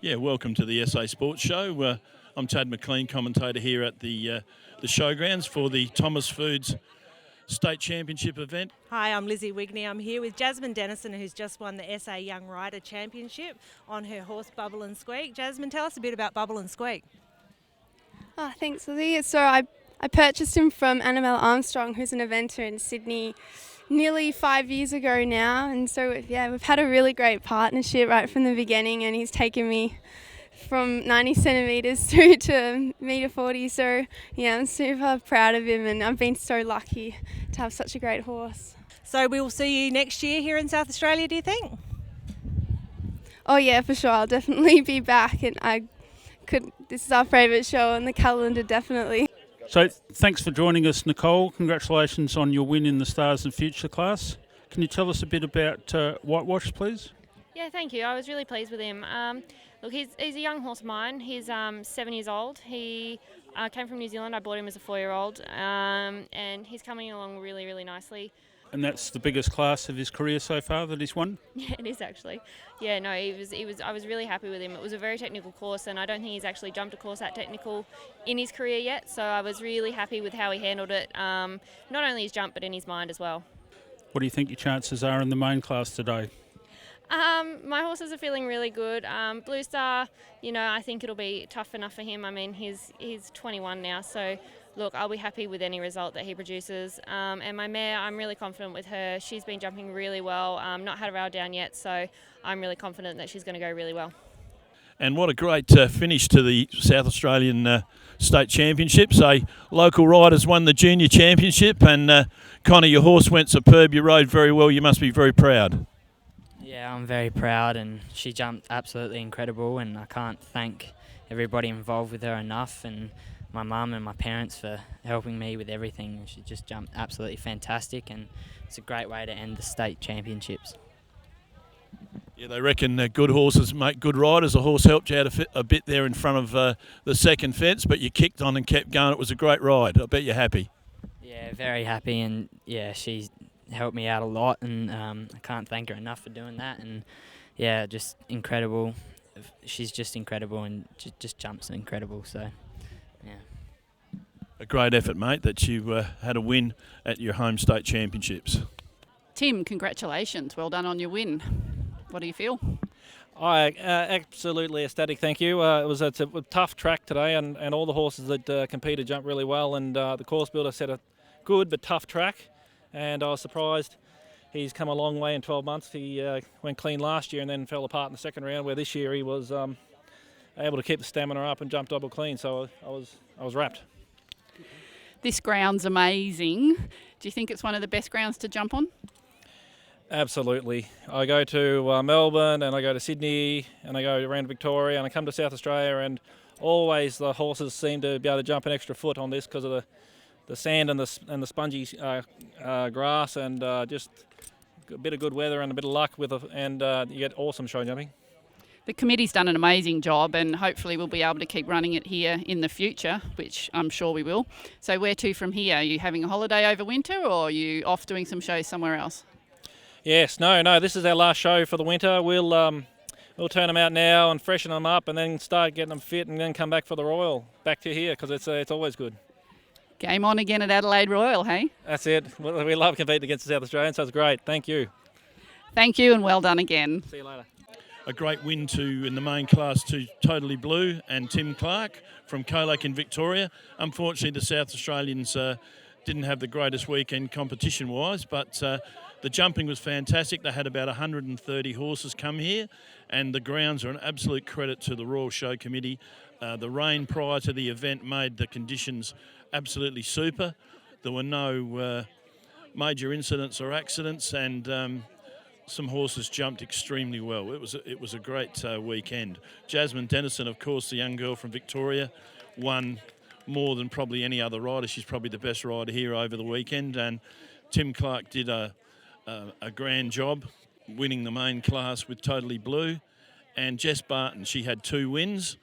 Yeah, welcome to the SA Sports Show. I'm Tad McLean, commentator here at the showgrounds for the Thomas Foods State Championship event. Hi, I'm Lizzie Wigney. I'm here with Jasmine Dennison, who's just won the SA Young Rider Championship on her horse Bubble and Squeak. Jasmine, tell us a bit about Bubble and Squeak. Oh, thanks, Lizzie. So I purchased him from Annabelle Armstrong, who's an eventer in Sydney, nearly 5 years ago now. And so, yeah, we've had a really great partnership right from the beginning, and he's taken me from 90 centimetres through to metre 40. So, yeah, I'm super proud of him, and I've been so lucky to have such a great horse. So we will see you next year here in South Australia, do you think? Oh, yeah, for sure. I'll definitely be back, and this is our favourite show on the calendar, definitely. So thanks for joining us, Nicole. Congratulations on your win in the Stars and Future class. Can you tell us a bit about Whitewash, please? Yeah, thank you. I was really pleased with him. Look, he's a young horse of mine. He's 7 years old. He came from New Zealand. I bought him as a 4-year-old, and he's coming along really, really nicely. And that's the biggest class of his career so far that he's won? Yeah, it is actually. Yeah, no, he was. I was really happy with him. It was a very technical course, and I don't think he's actually jumped a course that technical in his career yet. So I was really happy with how he handled it, not only his jump but in his mind as well. What do you think your chances are in the main class today? My horses are feeling really good. Blue Star, I think it'll be tough enough for him. I mean, he's 21 now, so look, I'll be happy with any result that he produces. And my mare, I'm really confident with her. She's been jumping really well. Not had a rail down yet, so I'm really confident that she's going to go really well. And what a great finish to the South Australian State Championships. Local riders won the Junior Championship, and Connor, your horse went superb. You rode very well. You must be very proud. Yeah, I'm very proud, and she jumped absolutely incredible, and I can't thank everybody involved with her enough, and my mum and my parents for helping me with everything. She just jumped absolutely fantastic, and it's a great way to end the state championships. Yeah, they reckon good horses make good riders. The horse helped you out a bit there in front of the second fence, but you kicked on and kept going. It was a great ride. I bet you're happy. Yeah, very happy, and yeah, she's helped me out a lot, and I can't thank her enough for doing that. And yeah, just incredible. She's just incredible, and just jumps incredible. So yeah, a great effort, mate, that you had a win at your home state championships. Tim, congratulations. Well done on your win. What do you feel? Absolutely ecstatic, thank you. It's a tough track today, and all the horses that competed jumped really well, and the course builder set a good but tough track, and I was surprised. He's come a long way in 12 months. He went clean last year and then fell apart in the second round, where this year he was able to keep the stamina up and jump double clean, so I was wrapped. This ground's amazing. Do you think it's one of the best grounds to jump on? Absolutely. I go to Melbourne, and I go to Sydney, and I go around Victoria, and I come to South Australia, and always the horses seem to be able to jump an extra foot on this because of the sand and the spongy grass, and just a bit of good weather and a bit of luck and you get awesome show jumping. The committee's done an amazing job, and hopefully we'll be able to keep running it here in the future, which I'm sure we will. So where to from here? Are you having a holiday over winter, or are you off doing some shows somewhere else? Yes, no, this is our last show for the winter. We'll turn them out now and freshen them up, and then start getting them fit, and then come back for the Royal, back to here, because it's always good. Game on again at Adelaide Royal, hey? That's it. We love competing against the South Australians, so it's great. Thank you. Thank you, and well done again. See you later. A great win in the main class to Totally Blue and Tim Clark from Colac in Victoria. Unfortunately, the South Australians didn't have the greatest weekend competition-wise, but the jumping was fantastic. They had about 130 horses come here, and the grounds are an absolute credit to the Royal Show Committee. The rain prior to the event made the conditions absolutely super. There were no major incidents or accidents, and some horses jumped extremely well. It was a great weekend. Jasmine Dennison, of course, the young girl from Victoria, won more than probably any other rider. She's probably the best rider here over the weekend, and Tim Clark did a grand job winning the main class with Totally Blue. And Jess Barton, she had 2 wins.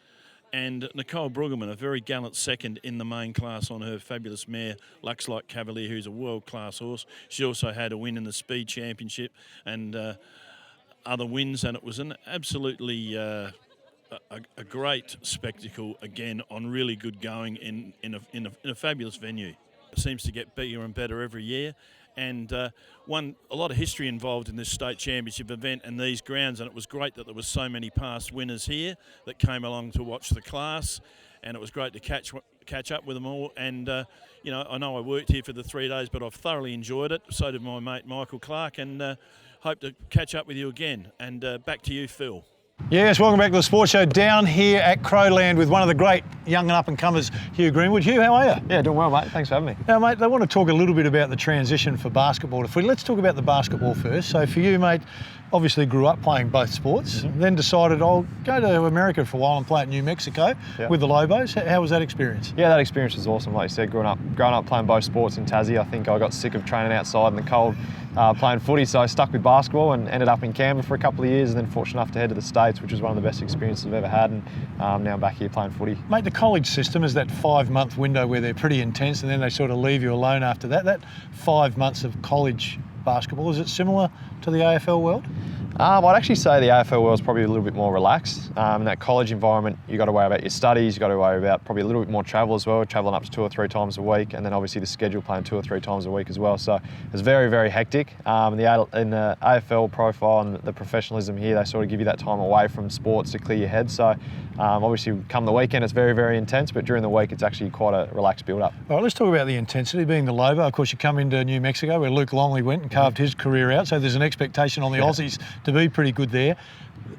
And Nicole Brueggemann, a very gallant second in the main class on her fabulous mare, Lux Like Cavalier, who's a world-class horse. She also had a win in the Speed Championship and other wins, and it was an absolutely a great spectacle again on really good going in a fabulous venue. It seems to get bigger and better every year, and a lot of history involved in this state championship event and these grounds, and it was great that there was so many past winners here that came along to watch the class, and it was great to catch up with them all. And I know I worked here for the 3 days, but I've thoroughly enjoyed it. So did my mate Michael Clark, and hope to catch up with you again. And back to you, Phil. Yes, welcome back to the Sports Show down here at Crowland with one of the great young and up-and-comers, Hugh Greenwood. Hugh, how are you? Yeah, doing well, mate. Thanks for having me. Now, mate, I want to talk a little bit about the transition for basketball to footy. Let's talk about the basketball first. So for you, mate, obviously grew up playing both sports, then decided I'll go to America for a while and play at New Mexico with the Lobos. How was that experience? Yeah, that experience was awesome. Like you said, growing up playing both sports in Tassie, I think I got sick of training outside in the cold playing footy, so I stuck with basketball and ended up in Canberra for a couple of years, and then fortunate enough to head to the States, which was one of the best experiences I've ever had, and now I'm back here playing footy. Mate, the college system is that 5-month window where they're pretty intense and then they sort of leave you alone after that. That 5 months of college basketball, is it similar to the AFL world? I'd actually say the AFL world is probably a little bit more relaxed. In that college environment, you've got to worry about your studies, you've got to worry about probably a little bit more travel as well, travelling up to 2 or 3 times a week, and then obviously the schedule playing 2 or 3 times a week as well. So it's very, very hectic. In the AFL profile and the professionalism here, they sort of give you that time away from sports to clear your head. So obviously come the weekend, it's very, very intense, but during the week, it's actually quite a relaxed build-up. All right, let's talk about the intensity, being the Lobo. Of course, you come into New Mexico where Luke Longley went and carved his career out, so there's an expectation on the Aussies to be pretty good there.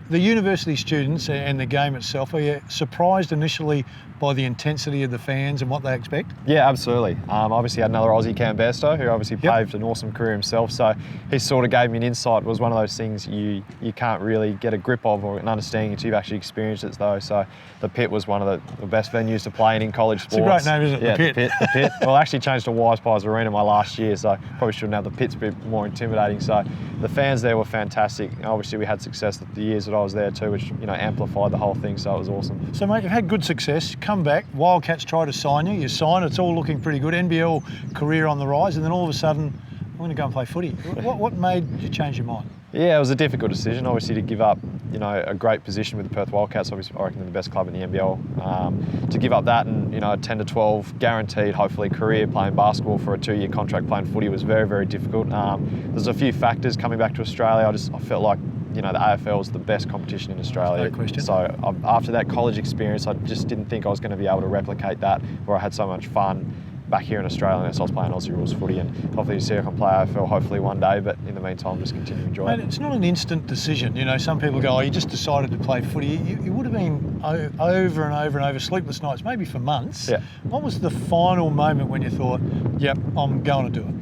The university students and the game itself, are you surprised initially by the intensity of the fans and what they expect? Yeah, absolutely. Obviously had another Aussie, Cam Bairstow, who obviously paved an awesome career himself, so he sort of gave me an insight. It was one of those things you can't really get a grip of or an understanding until you've actually experienced it though. So the Pit was one of the best venues to play in college sports. It's a great name, isn't it? Yeah, the Pit. The Pit. Well, I actually changed to Wise Pies Arena my last year, so probably shouldn't have the Pit's a bit more intimidating. So the fans there were fantastic. Obviously we had success the years that I was there too, which amplified the whole thing, so it was awesome. So mate, you've had good success, come back, Wildcats try to sign you, you sign, it's all looking pretty good, NBL career on the rise, and then all of a sudden, I'm going to go and play footy. What made you change your mind? Yeah, it was a difficult decision, obviously, to give up, a great position with the Perth Wildcats. Obviously, I reckon they're the best club in the NBL. To give up that and, a 10 to 12 guaranteed, hopefully, career playing basketball for a 2-year contract playing footy was very, very difficult. There's a few factors coming back to Australia. I felt like, the AFL is the best competition in Australia. No question. So after that college experience, I just didn't think I was going to be able to replicate that, where I had so much fun back here in Australia, and so I was playing Aussie rules footy, and hopefully see I can play AFL hopefully one day, but in the meantime just continue to enjoy it. It's not an instant decision. Some people go, you just decided to play footy. You would have been over and over and over, sleepless nights, maybe for months. Yeah. What was the final moment when you thought, yep, I'm going to do it?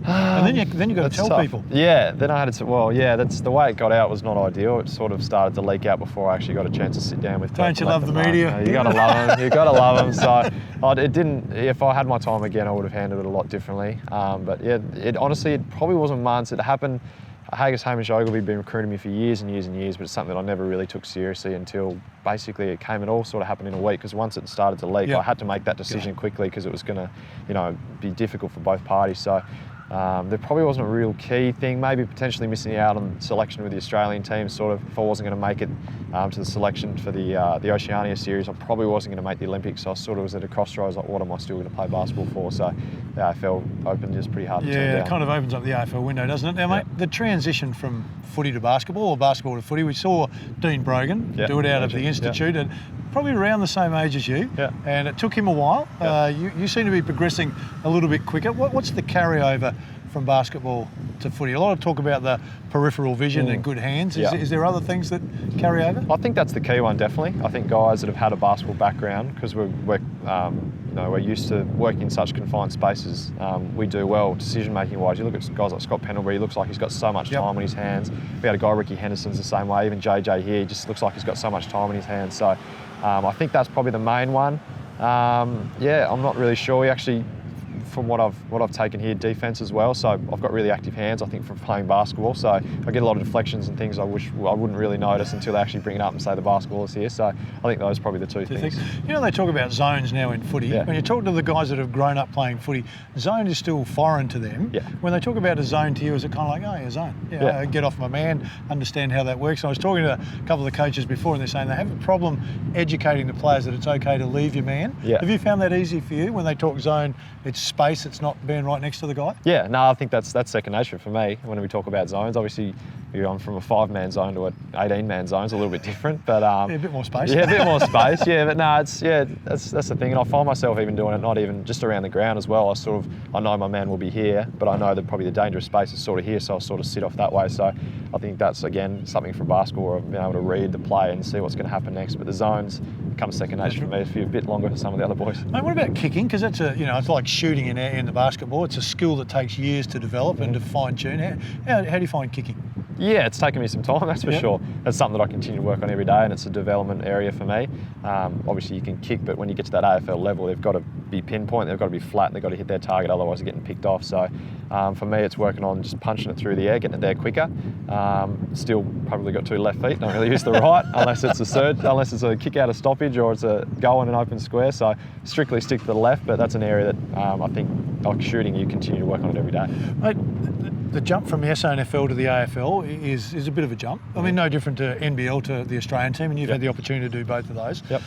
And then you got to tell tough. people. Yeah, then I had to. That's the way it got out was not ideal. It sort of started to leak out before I actually got a chance to sit down with. Don't you love the media? You got to love them. You got to love them. So it didn't. If I had my time again, I would have handled it a lot differently. But yeah, it probably wasn't months. It happened. Hamish Ogilvie had been recruiting me for years and years and years, but it's something that I never really took seriously until basically it came. It all sort of happened in a week, because once it started to leak, I had to make that decision quickly, because it was going to, be difficult for both parties. So. There probably wasn't a real key thing, maybe potentially missing out on selection with the Australian team, sort of, if I wasn't going to make it to the selection for the Oceania series, I probably wasn't going to make the Olympics, so I sort of was at a crossroads, like what am I still going to play basketball for? So the AFL opened is pretty hard to turn down. Yeah, it kind of opens up the AFL window, doesn't it? Now mate, the transition from footy to basketball, or basketball to footy, we saw Dean Brogan do it out of the Institute, and probably around the same age as you, and it took him a while. You seem to be progressing a little bit quicker. What's the carryover from basketball to footy? A lot of talk about the peripheral vision and good hands. Is there other things that carry over? I think that's the key one, definitely. I think guys that have had a basketball background, because we're used to working in such confined spaces, we do well decision-making wise. You look at guys like Scott Pendlebury, he looks like he's got so much time on his hands. We had a guy, Ricky Henderson's the same way, even JJ here, he just looks like he's got so much time on his hands. So I think that's probably the main one. I'm not really sure. We actually from what I've taken here, defence as well. So I've got really active hands, I think, from playing basketball. So I get a lot of deflections and things I wish I wouldn't really notice until they actually bring it up and say the basketball is here. So I think those are probably the two things. You know, they talk about zones now in footy. Yeah. When you talk to the guys that have grown up playing footy, zone is still foreign to them. Yeah. When they talk about a zone to you, is it kind of like, oh, yeah, zone. Yeah, get off my man, understand how that works. I was talking to a couple of the coaches before and they're saying they have a problem educating the players that it's okay to leave your man. Yeah. Have you found that easy for you? When they talk zone, it's space, it's not being right next to the guy? Yeah, no, I think that's second nature for me when we talk about zones. Obviously, you're on from a 5-man zone to an 18-man zone. It's a little bit different, but yeah, a bit more space. Yeah, a bit more space. Yeah, but no, that's the thing, and I find myself even doing it not even just around the ground as well. I know my man will be here, but I know that probably the dangerous space is sort of here, so I'll sort of sit off that way. So I think that's again something from basketball where I've been able to read the play and see what's going to happen next. But the zones become second nature for me. It's a bit longer for some of the other boys. Mate, what about kicking? Because that's it's like shooting in the basketball. It's a skill that takes years to develop and to fine tune. How do you find kicking? Yeah, it's taken me some time, that's for sure. That's something that I continue to work on every day, and it's a development area for me. Obviously, you can kick, but when you get to that AFL level, they've got to be pinpoint, they've got to be flat, and they've got to hit their target, otherwise they're getting picked off. So for me, it's working on just punching it through the air, getting it there quicker. Still probably got 2 left feet, don't really use the right, unless it's a surge, unless it's a kick out of stoppage or it's a goal in an open square. So strictly stick to the left, but that's an area that I think, like shooting, you continue to work on it every day. Mate, the jump from the SANFL to the AFL is a bit of a jump. I mean, no different to NBL to the Australian team, and you've had the opportunity to do both of those. Yep.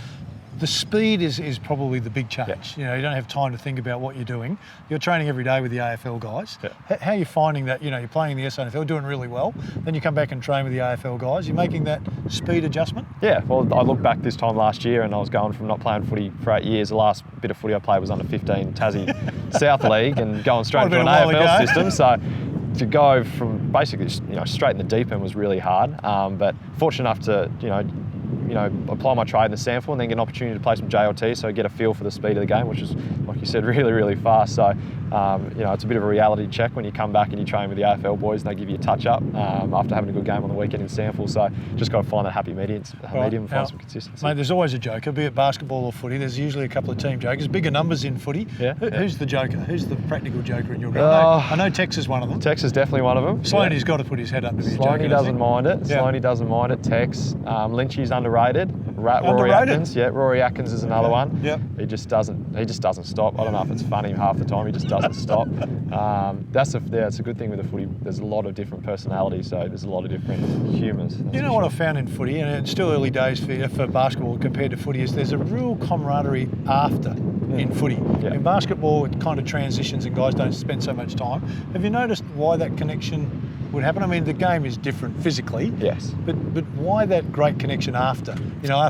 The speed is probably the big change. You know, you don't have time to think about what you're doing. You're training every day with the AFL guys. How are you finding that? You know, you're playing in the SANFL, doing really well. Then you come back and train with the AFL guys. You're making that speed adjustment? Yeah, well, I look back this time last year and I was going from not playing footy for 8 years. The last bit of footy I played was under 15 Tassie South League and going straight into an AFL system. So to go from basically straight in the deep end was really hard. But fortunate enough to apply my trade in the SANFL and then get an opportunity to play some JLT, so get a feel for the speed of the game, which is, like you said, really, really fast. So, it's a bit of a reality check when you come back and you train with the AFL boys and they give you a touch-up after having a good game on the weekend in SANFL. So just got to find that happy medium and find some consistency. Mate, there's always a joker, be it basketball or footy. There's usually a couple of team jokers, bigger numbers in footy. Who's the joker? Who's the practical joker in your group? I know Tex is one of them. Tex is definitely one of them. Sloaney's got to put his head up to be a joker. Sloaney doesn't mind it. Sloaney doesn't mind it. Tex. Lynchy's underrated. Rory Atkins. Yeah, Rory Atkins is another one. Yep. He just doesn't stop. I don't know if it's funny half the time. He just doesn't stop. That's a good thing with the footy. There's a lot of different personalities, so there's a lot of different humours. You know what I've found in footy, and it's still early days for basketball compared to footy, is there's a real camaraderie after in footy. Yeah. In basketball, it kind of transitions and guys don't spend so much time. Have you noticed why that connection would happen? I mean, the game is different physically. Yes. But why that great connection after?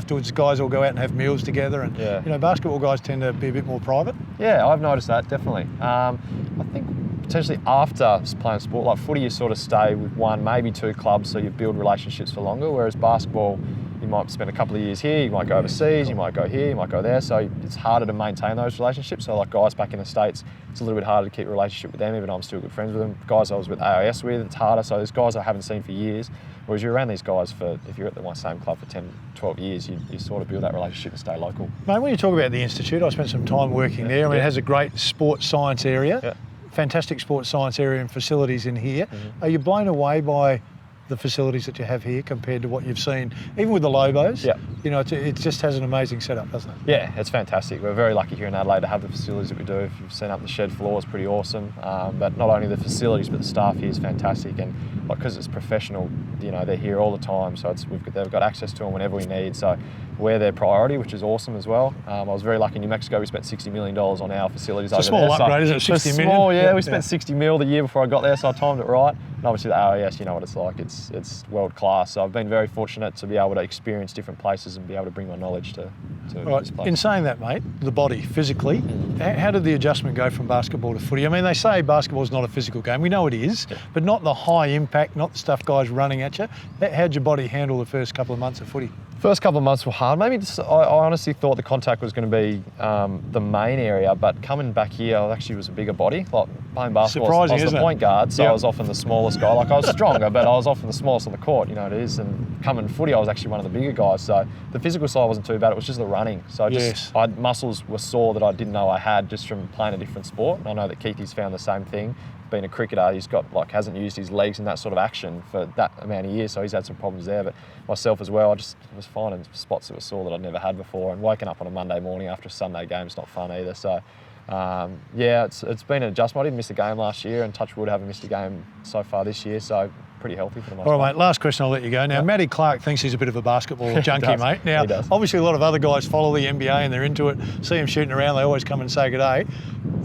Afterwards, guys all go out and have meals together, and basketball guys tend to be a bit more private. Yeah, I've noticed that definitely. I think potentially after playing sport like footy, you sort of stay with 1, maybe 2 clubs, so you build relationships for longer. Whereas basketball, you might spend a couple of years here, you might go overseas, you might go here, you might go there. So it's harder to maintain those relationships. So like guys back in the States, it's a little bit harder to keep a relationship with them, even though I'm still good friends with them. Guys I was with AIS with, it's harder. So there's guys I haven't seen for years. Whereas you're around these guys if you're at the same club for 10, 12 years, you sort of build that relationship and stay local. Mate, when you talk about the Institute, I spent some time working there. I mean, it has a great sports science area, fantastic sports science area and facilities in here. Are you blown away by the facilities that you have here compared to what you've seen, even with the Lobos? It just has an amazing setup, doesn't it? Yeah, it's fantastic. We're very lucky here in Adelaide to have the facilities that we do. If you've seen up the shed floor, it's pretty awesome. But not only the facilities, but the staff here is fantastic. And because it's professional, they're here all the time, so they've got access to them whenever we need. So we're their priority, which is awesome as well. I was very lucky in New Mexico. We spent $60 million on our facilities over there. It's a small upgrade, isn't it? 60 million? Small, yeah. We spent 60 mil the year before I got there, so I timed it right. And obviously the AIS, you know what it's like. It's world class. So I've been very fortunate to be able to experience different places and be able to bring my knowledge to this place. In saying that, mate, the body, physically, how did the adjustment go from basketball to footy? I mean, they say basketball is not a physical game. We know it is, but not the high impact, not the stuff guys running at you. How'd your body handle the first couple of months of footy? First couple of months were hard. Maybe just, I honestly thought the contact was going to be the main area, but coming back here, I actually was a bigger body. Like playing basketball, Surprising, I was the isn't it? point guard, so Yep. I was often the smallest guy. Like I was stronger, but I was often the smallest on the court. You know it is. And coming footy, I was actually one of the bigger guys. So the physical side wasn't too bad. It was just the running. So muscles were sore that I didn't know I had just from playing a different sport. And I know that Keithy's found the same thing. Being a cricketer, he's got hasn't used his legs in that sort of action for that amount of years, so he's had some problems there. But myself as well, I just was finding spots that were sore that I'd never had before, and waking up on a Monday morning after a Sunday game is not fun either. So it's been an adjustment. I didn't miss a game last year, and touch wood, haven't missed a game so far this year, so pretty healthy for the most part. All right, mate, last question, I'll let you go. Now, Matty Clark thinks he's a bit of a basketball junkie, does. mate. Now, He does. obviously a lot of other guys follow the NBA and they're into it, see him shooting around, they always come and say good day.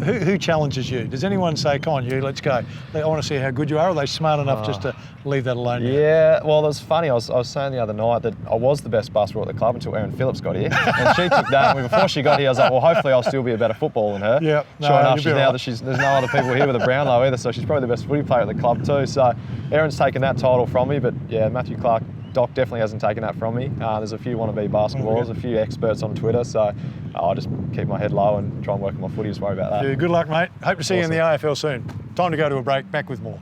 Who challenges you? Does anyone say, come on, Hugh, let's go? I want to see how good you are. Are they smart enough just to leave that alone? Yeah, well, it was funny. I was saying the other night that I was the best basketballer at the club until Erin Phillips got here. And she took that, and before she got here, I was like, well, hopefully I'll still be a better footballer than her. Yeah, sure enough, there's no other people here with a Brownlow either, so she's probably the best footy player at the club too. So Erin's taken that title from me, but yeah, Matthew Clark, Doc definitely hasn't taken that from me. There's a few wannabe basketballers, a few experts on Twitter, so I'll just keep my head low and try and work on my footy, just worry about that. Yeah, good luck, mate. Hope to see you in the AFL soon. Time to go to a break. Back with more.